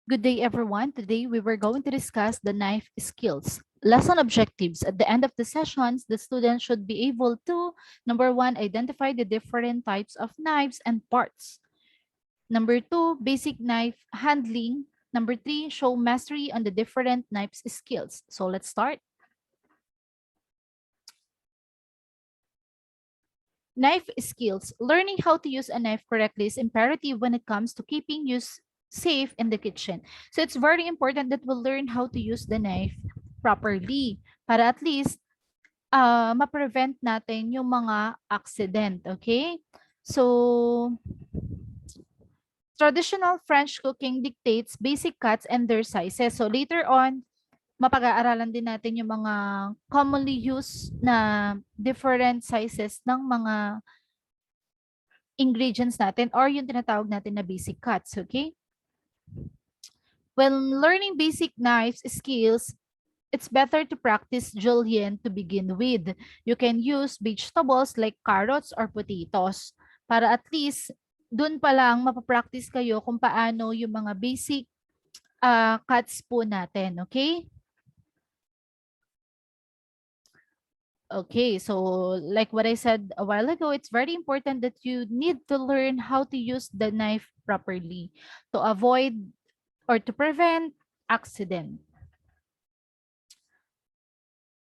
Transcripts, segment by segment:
Good day, everyone. Today, we were going to discuss the knife skills. Lesson objectives. At the end of the sessions, the students should be able to, number one, identify the different types of knives and parts. Number two, basic knife handling. Number three, show mastery on the different knives skills. So let's start. Knife skills. Learning how to use a knife correctly is imperative when it comes to keeping you safe in the kitchen. So it's very important that we learn how to use the knife properly para at least ma-prevent natin yung mga accident. Okay? So, traditional French cooking dictates basic cuts and their sizes. So later on, mapag-aaralan din natin yung mga commonly used na different sizes ng mga ingredients natin or yung tinatawag natin na basic cuts, okay? When learning basic knives skills, it's better to practice julienne to begin with. You can use vegetables like carrots or potatoes para at least dun pa lang mapapractice kayo kung paano yung mga basic cuts po natin, okay? Okay, so like what I said a while ago, it's very important that you need to learn how to use the knife properly to avoid or to prevent accident.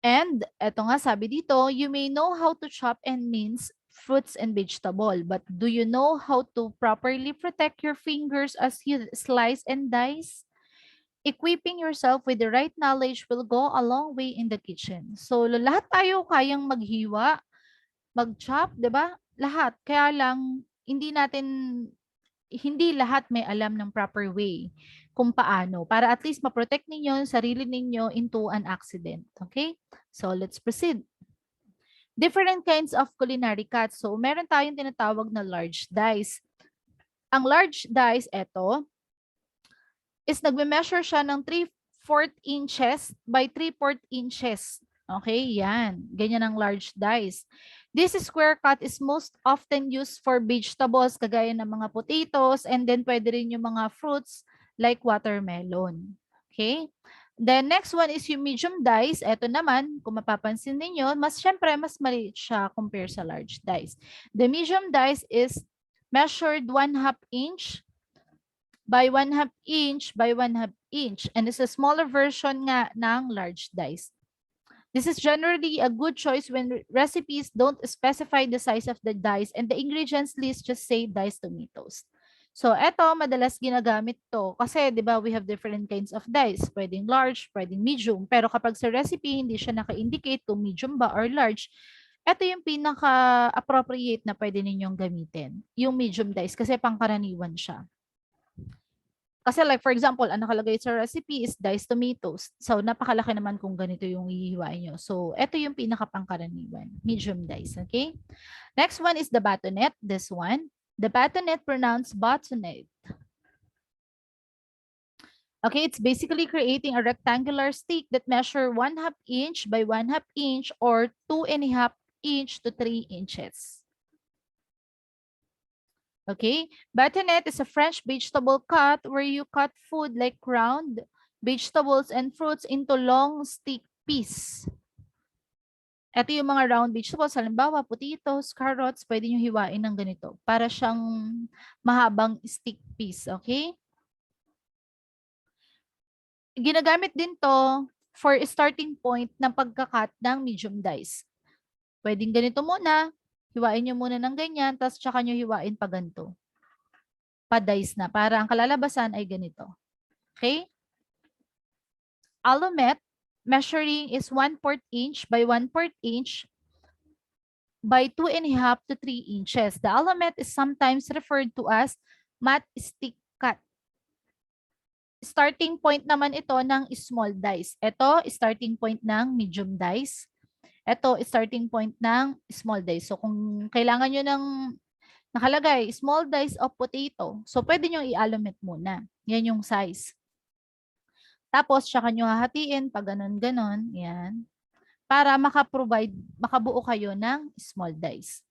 And eto nga sabi dito, you may know how to chop and mince fruits and vegetable, but do you know how to properly protect your fingers as you slice and dice? Equipping yourself with the right knowledge will go a long way in the kitchen. So, lahat tayo kayang maghiwa, mag-chop, 'di ba? Lahat. Kaya lang hindi lahat may alam ng proper way kung paano para at least ma-protect ninyo yung sarili ninyo into an accident. Okay? So, let's proceed. Different kinds of culinary cuts. So, meron tayong tinatawag na large dice. Ang large dice, eto, is nagme-measure siya ng 3/4 inches by 3/4 inches. Okay, yan. Ganyan ang large dice. This square cut is most often used for vegetables kagaya ng mga potatoes and then pwede rin yung mga fruits like watermelon. Okay? The next one is yung medium dice. Ito naman, kung mapapansin ninyo, syempre, mas maliit siya compare sa large dice. The medium dice is measured 1/2 inch by 1/2 inch by 1/2 inch and is a smaller version nga ng large dice. This is generally a good choice when recipes don't specify the size of the dice and the ingredients list just say diced tomatoes. So, eto, madalas ginagamit to kasi, di ba, we have different kinds of dice. Pwedeng large, pwedeng medium. Pero kapag sa recipe, hindi siya naka-indicate kung medium ba or large, eto yung pinaka-appropriate na pwede ninyong gamitin. Yung medium dice kasi pangkaraniwan siya. Kasi like for example, ang nakalagay sa recipe is diced tomatoes. So napakalaki naman kung ganito yung hihiwain nyo. So ito yung pinakapangkaraniwan, medium dice, okay? Next one is the batonet, this one. The batonet pronounced batonet. Okay, it's basically creating a rectangular stick that measure 1/2 inch by 1/2 inch or 2.5 inch to 3 inches. Okay, batonet is a French vegetable cut where you cut food like round vegetables and fruits into long stick piece. Ito yung mga round vegetables, halimbawa potatoes, carrots, pwede nyo hiwain ng ganito para siyang mahabang stick piece, okay? Ginagamit din to for starting point ng pagkakat ng medium dice. Pwedeng ganito muna, hiwain nyo muna ng ganyan, tapos tsaka nyo hiwain pa ganito. Pa-dice na, para ang kalalabasan ay ganito. Okay? Alumet, measuring is 1/4 inch by 1/4 inch by 2.5 to 3 inches. The alumet is sometimes referred to as matchstick cut. Starting point naman ito ng small dice. Ito, starting point ng medium dice. Ito, starting point ng small dice. So, kung kailangan nyo ng nakalagay, small dice of potato. So, pwede nyo i-alumet muna. Yan yung size. Tapos, tsaka nyo hahatiin pag ganon-ganon. Yan. Para makabuo kayo ng small dice.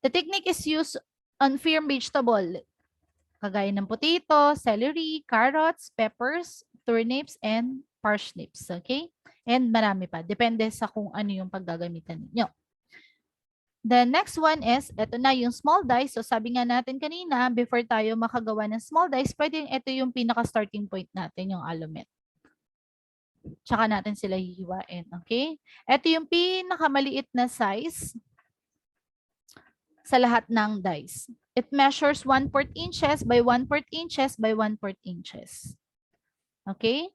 The technique is used on firm vegetable. Kagaya ng potato, celery, carrots, peppers, turnips, and parsnips. Okay? And marami pa. Depende sa kung ano yung paggagamitan ninyo. The next one is, ito na yung small dice. So sabi nga natin kanina, before tayo makagawa ng small dice, pwedeng ito yung pinaka-starting point natin, yung alumet. Tsaka natin sila hihiwain. Okay? Ito yung pinakamaliit na size sa lahat ng dice. It measures 1/4 inches by 1/4 inches by 1/4 inches. Okay?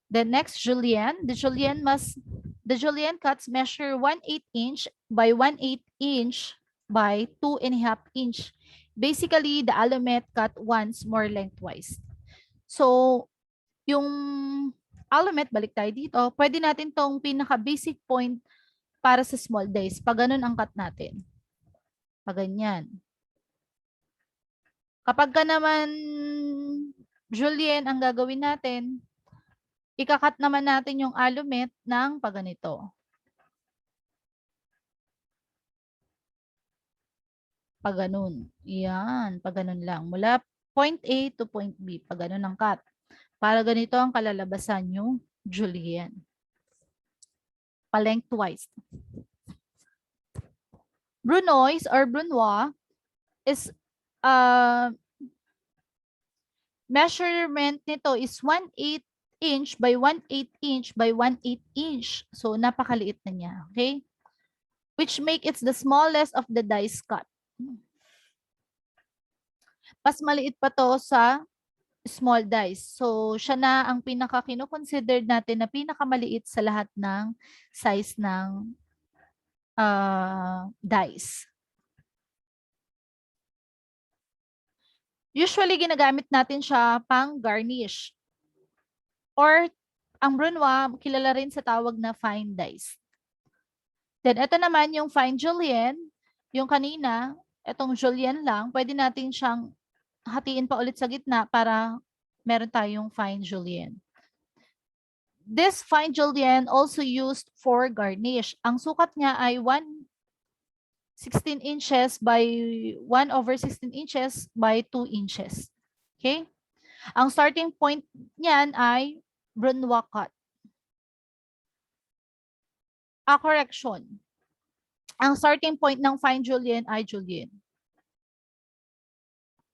The next julienne. The julienne cuts measure 1/8 inch by 1/8 inch by 2.5 inch. Basically, the alumet cut once more lengthwise. So, yung alumet, balik tayo dito, pwede natin tong pinaka-basic point para sa small dice. Pag ganun ang cut natin. Pag ganyan. Kapag ka naman julienne ang gagawin natin, ikakat naman natin yung alumet ng paganito. Paganon. Yan. Paganon lang. Mula point A to point B. Paganon ang cut. Para ganito ang kalalabasan yung julienne. Pa-lengthwise. Brunoise or brunoise is measurement nito is 1/8 inch by 1/8 inch by 1/8 inch. So, napakaliit na niya. Okay? Which make it the smallest of the dice cut. Mas maliit pa to sa small dice. So, siya na ang pinaka-kino-consider natin na pinakamaliit sa lahat ng size ng dice. Usually, ginagamit natin siya pang garnish. Or, ang brunoise, kilala rin sa tawag na fine dice. Then, ito naman yung fine julienne. Yung kanina, itong julienne lang, pwede natin siyang hatiin pa ulit sa gitna para meron tayong fine julienne. This fine julienne also used for garnish. Ang sukat niya ay 1/16 inches by 1/16 inches by 2 inches. Okay? Ang starting point niyan ay brunoise cut. Correction. Ang starting point ng fine julienne ay julienne.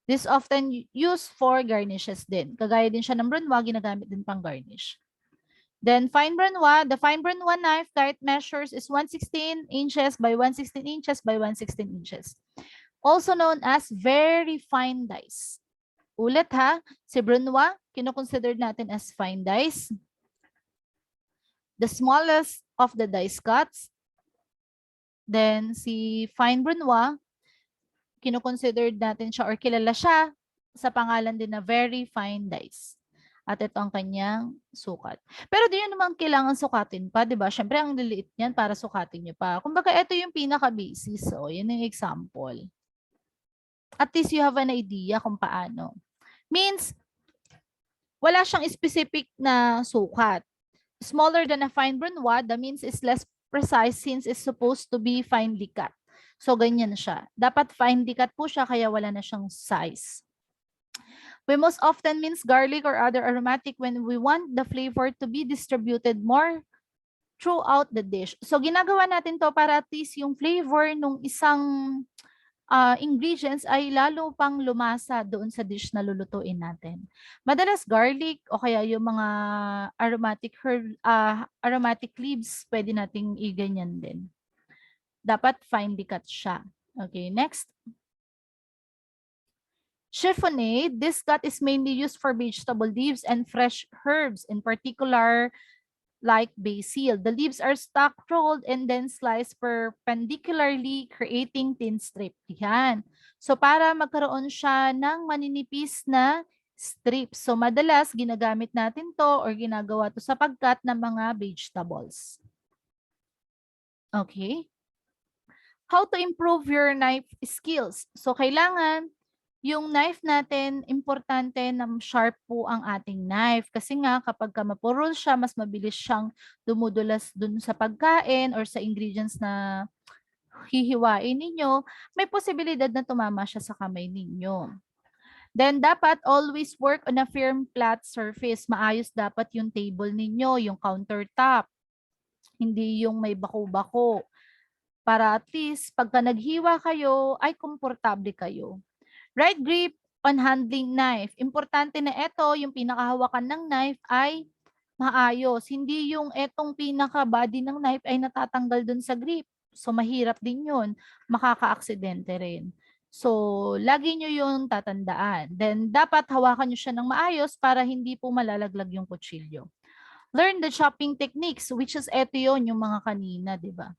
This often used for garnishes din. Kagaya din siya ng brunoise, ginagamit din pang garnish. Then fine brunoise, the fine brunoise knife type measures is 1/16 inches by 1/16 inches by 1/16 inches. Also known as very fine dice. Ulit ha, si brunoise, kino-consider natin as fine dice. The smallest of the dice cuts. Then si fine brunoise, kino-consider natin siya or kilala siya sa pangalan din na very fine dice. At ito ang kanyang sukat. Pero di yun naman kailangan sukatin pa, di ba? Siyempre, ang liliit niyan para sukatin niyo pa. Kumbaga, ito yung pinaka-basis. So, yun yung example. At least you have an idea kung paano. Means, wala siyang specific na sukat. Smaller than a fine brunoise, the means is less precise since it's supposed to be finely cut. So, ganyan siya. Dapat finely cut po siya, kaya wala na siyang size. We most often mince garlic or other aromatic when we want the flavor to be distributed more throughout the dish. So, ginagawa natin to para at least yung flavor nung isang ingredients ay lalo pang lumasa doon sa dish na lulutuin natin. Madalas garlic o kaya yung mga aromatic aromatic leaves, pwede nating i-ganyan din. Dapat finely cut siya. Okay, next. Chiffonade, this cut is mainly used for vegetable leaves and fresh herbs, in particular like basil. The leaves are stuck, rolled, and then sliced perpendicularly, creating thin strip. Yan. So, para magkaroon siya ng maninipis na strips. So, madalas ginagamit natin to or ginagawa to sa pagkat ng mga vegetables. Okay. How to improve your knife skills? So, kailangan yung knife natin, importante na sharp po ang ating knife. Kasi nga, kapag mapurol siya, mas mabilis siyang dumudulas dun sa pagkain or sa ingredients na hihiwain ninyo, may posibilidad na tumama siya sa kamay ninyo. Then, dapat always work on a firm flat surface. Maayos dapat yung table ninyo, yung countertop. Hindi yung may bako-bako. Para at least, pagka naghiwa kayo, ay komportable kayo. Right grip on handling knife. Importante na ito, yung pinakahawakan ng knife ay maayos. Hindi yung etong pinaka-body ng knife ay natatanggal dun sa grip. So, mahirap din yun. Makaka-aksidente rin. So, lagi nyo yung tatandaan. Then, dapat hawakan nyo siya ng maayos para hindi po malalaglag yung kutsilyo. Learn the chopping techniques, which is eto yun, yung mga kanina, di ba?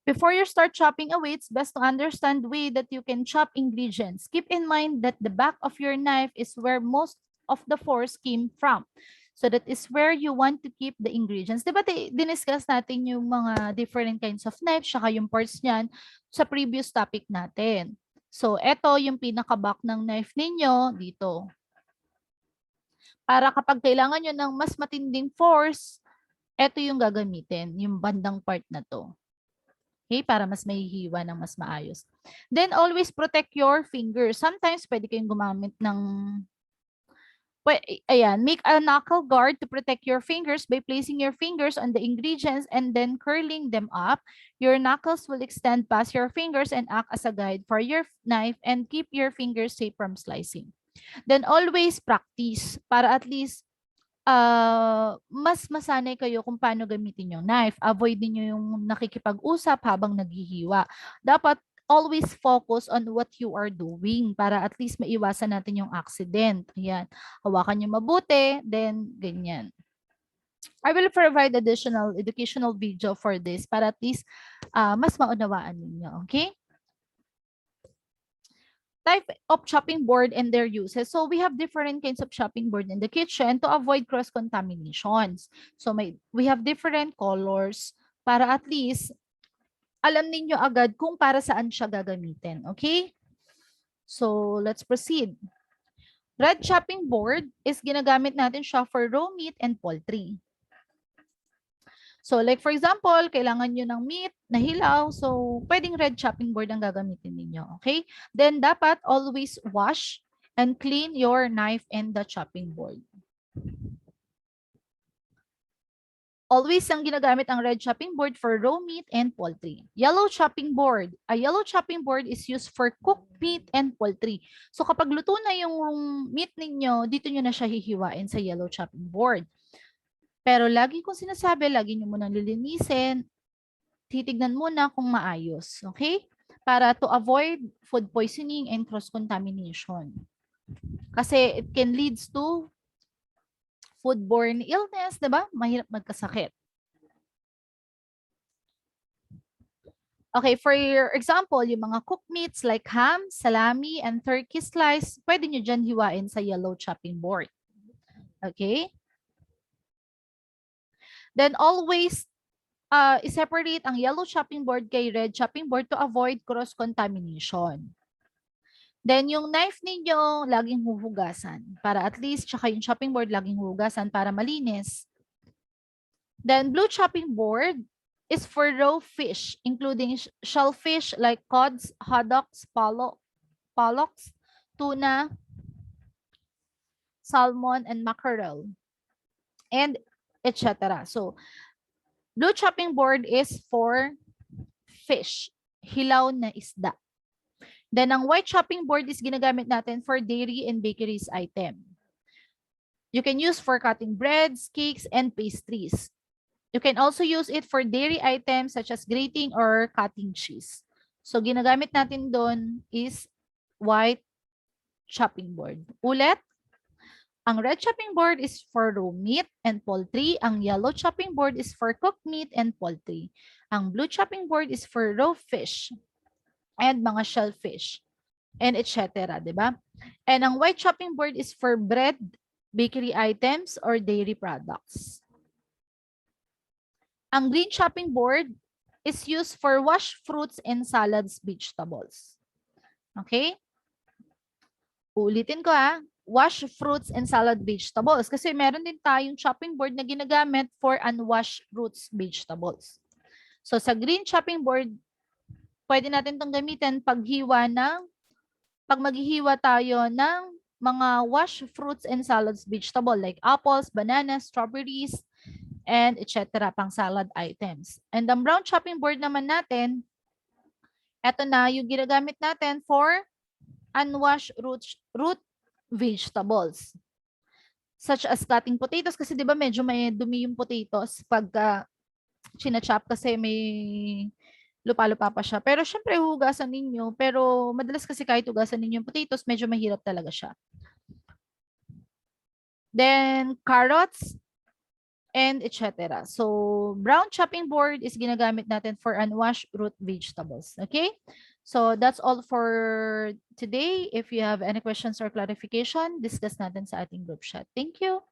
Before you start chopping away, it's best to understand the way that you can chop ingredients. Keep in mind that the back of your knife is where most of the force came from. So that is where you want to keep the ingredients. Diba diniscuss natin yung mga different kinds of knives, saka yung parts niyan sa previous topic natin. So eto yung pinaka-back ng knife ninyo dito. Para kapag kailangan nyo ng mas matinding force, eto yung gagamitin, yung bandang part na to. Okay, para mas mahihiwa ng mas maayos. Then, always protect your fingers. Sometimes, pwede kayong gumamit ng, ayan, make a knuckle guard to protect your fingers by placing your fingers on the ingredients and then curling them up. Your knuckles will extend past your fingers and act as a guide for your knife and keep your fingers safe from slicing. Then, always practice para at least mas masanay kayo kung paano gamitin yung knife. Avoid niyo yung nakikipag-usap habang naghihiwa. Dapat always focus on what you are doing para at least maiwasan natin yung accident. Ayan. Hawakan niyo mabuti, then ganyan. I will provide additional educational video for this para at least mas maunawaan ninyo. Okay? Type of chopping board and their uses. So we have different kinds of chopping board in the kitchen to avoid cross-contaminations. So we have different colors para at least alam ninyo agad kung para saan siya gagamitin. Okay? So let's proceed. Red chopping board is ginagamit natin siya for raw meat and poultry. So like for example, kailangan nyo ng meat na hilaw. So pwedeng red chopping board ang gagamitin ninyo. Okay? Then dapat always wash and clean your knife and the chopping board. Always ang ginagamit ang red chopping board for raw meat and poultry. Yellow chopping board. A yellow chopping board is used for cooked meat and poultry. So kapag luto na yung meat ninyo, dito nyo na siya hihiwain sa yellow chopping board. Pero lagi kong sinasabi, lagi nyo munang lilinisin, titignan muna kung maayos. Okay? Para to avoid food poisoning and cross-contamination. Kasi it can lead to foodborne illness, diba? Mahirap magkasakit. Okay, for your example, yung mga cooked meats like ham, salami, and turkey slice, pwede nyo dyan hiwain sa yellow chopping board. Okay? Then always separate ang yellow chopping board kay red chopping board to avoid cross-contamination. Then yung knife ninyo, laging huhugasan. Para at least, tsaka yung chopping board, laging huhugasan para malinis. Then blue chopping board is for raw fish, including shellfish like cods, haddocks, pollocks, tuna, salmon, and mackerel, and etc. So, blue chopping board is for fish, hilaw na isda. Then, ang white chopping board is ginagamit natin for dairy and bakeries item. You can use for cutting breads, cakes, and pastries. You can also use it for dairy items such as grating or cutting cheese. So, ginagamit natin doon is white chopping board. Ulit, ang red chopping board is for raw meat and poultry. Ang yellow chopping board is for cooked meat and poultry. Ang blue chopping board is for raw fish and mga shellfish and etc. Diba? And ang white chopping board is for bread, bakery items, or dairy products. Ang green chopping board is used for washed fruits and salads, vegetables. Okay? Ulitin ko wash fruits and salad vegetables. Kasi meron din tayong chopping board na ginagamit for unwashed fruits, vegetables. So sa green chopping board, pwede natin itong gamitin pag maghihiwa tayo ng mga washed fruits and salads vegetable like apples, bananas, strawberries, and etc. pang salad items. And ang brown chopping board naman natin, eto na yung ginagamit natin for unwashed root vegetables. Such as cutting potatoes kasi 'di ba medyo may dumi yung potatoes pagka china-chop kasi may lupa-lupa pa siya. Pero syempre hugasan ninyo, pero madalas kasi kahit hugasan ninyo yung potatoes, medyo mahirap talaga siya. Then carrots and etc. So brown chopping board is ginagamit natin for unwashed root vegetables. Okay? So that's all for today. If you have any questions or clarification, discuss natin sa ating group chat. Thank you.